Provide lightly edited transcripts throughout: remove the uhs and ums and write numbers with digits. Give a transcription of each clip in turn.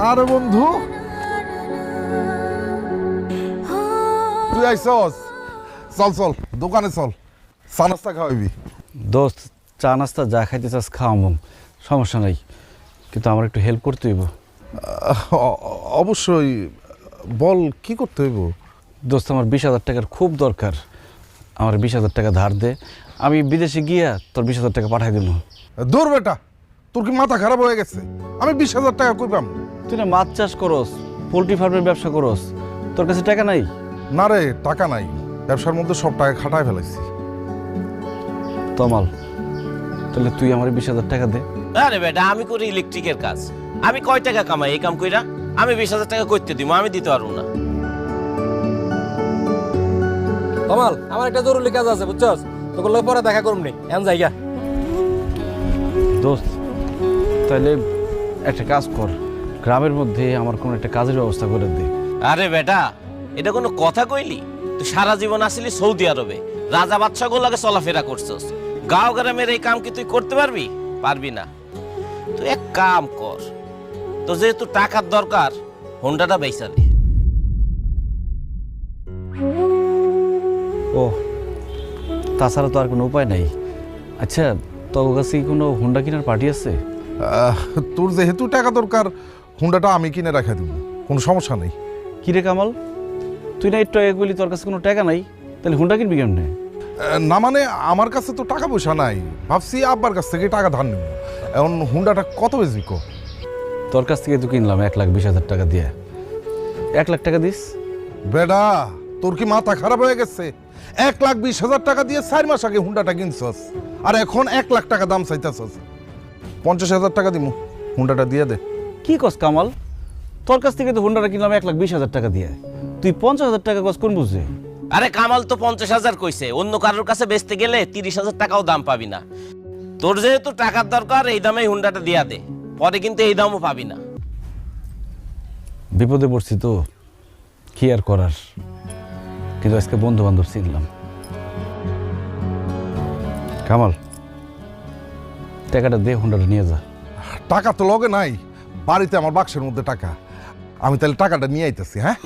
আরে বন্ধু তুই আইসস, চল চল দোকানে চল, চা নাস্তা খাওয়াবি। দোস্ত চা নাস্তা যা খাইতে চাস খাওয়াম, সমস্যা নাই, কিন্তু আমার একটু হেল্প করতে হইব। অবশ্যই, বল কি করতে হইব। দোস্ত আমার 20,000 টাকার খুব দরকার, আমার 20,000 টাকা ধার দে, আমি বিদেশে গিয়া তোর 20,000 টাকা পাঠাই দেবো। দূর বেটা, তোর কি মাথা খারাপ হয়ে গেছে? আমি 20,000 টাকা কই পাম? তুই না মাছ চাষ করস, পোলট্রি ফার্মের ব্যবসা করস, তোর কাছে টাকা নাই? না রে, টাকা নাই, ব্যবসার মধ্যে সব টাকা খাটায় ফেলাইছি। তমাল, তাহলে তুই আমার 20,000 টাকা দে। আরে বেটা, আমি করি ইলেকট্রিকের কাজ, আমি কয় টাকা কামাই এই কাম কইরা? আমি 20,000 টাকা করতে দিব, আমি দিতে পারবো না। কমাল, আমার একটা জরুরি কাজ আছে, বুঝছস? তোকে লোক পরে দেখা করুম নি, এমন জায়গা। দোস্ত তাহলে একটা কাজ কর, গ্রামের মধ্যে আমার কোনো একটা কাজের ব্যবস্থা করে দে। আরে বেটা, এটা কোনো কথা কইলি? তুই সারা জীবন আসলি সৌদি আরবে, রাজা বাদশাহ লাগে চলাফেরা করছস, গাঁও গ্রামের এই কাম কি তুই করতে পারবি? পারবি না। তুই এক কাম কর, তো যেহেতু টাকার দরকার, হোন্ডাটা বেচা দে। ও, তাছাড়া তো আর কোনো উপায় নাই। আচ্ছা, তোর কাছে কি কোনো হুন্ডা কেনার পার্টি আছে? তোর যেহেতু টাকা দরকার, হুন্ডাটা আমি কিনে রাখা দিব, কোনো সমস্যা নেই। কিরে কামাল, তুই না একটু আগে বলি তোর কাছে কোনো টাকা নাই, তাহলে হুন্ডা কিনবি কেমনে? না মানে আমার কাছে তো টাকা পয়সা নাই, ভাবছি আব্বার কাছ থেকে টাকা ধার নেব। এখন হুন্ডাটা কত বেশি কো? তোর কাছ থেকে তো কিনলাম 1,20,000 টাকা দিয়ে, 1 লাখ টাকা দিস। বেডা, তোর কি মাথা খারাপ হয়ে গেছে? 1,20,000 টাকা দিয়ে 4 মাস আগে হুন্ডাটা কিনছস, আর এখন 1 লাখ টাকা দাম চাইতেছস। 50,000 টাকা দিমু, হুন্ডাটা দিয়ে দে। কি কস কামাল, তোর কাছ থেকে তো হুন্ডাটা কিনলাম 1,20,000 টাকা দিয়ে, তুই 50,000 টাকা কস কোন বুঝে? আরে কামাল তো 50,000 কইছে, অন্য কারোর কাছে বেচতে গেলে 30,000 টাকাও দাম পাবি না। তোর যেহেতু টাকার দরকার, এই দামে হুন্ডাটা দিয়া দে, পরে কিন্তু এই দামও পাবি না। বিপদে পড়ছি তো, কি আর করার, কিন্তু আজকে বন্ধু বান্ধব চিনলাম। কামাল, টাকাটা দে, হুন্ডাটা নিয়ে যা। টাকা তো লগে নাই, বাড়িতে আমার বাক্সের মধ্যে টাকা, আমি তাহলে টাকাটা নিয়ে আইতেছি। হ্যাঁ,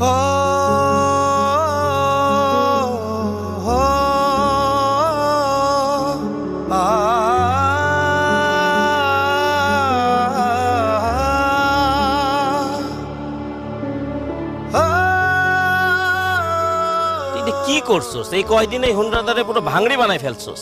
তুই এটা কি করছস? এই কয়দিনে হুন্ডাটারে পুরো ভাঙড়ি বানাই ফেলছস।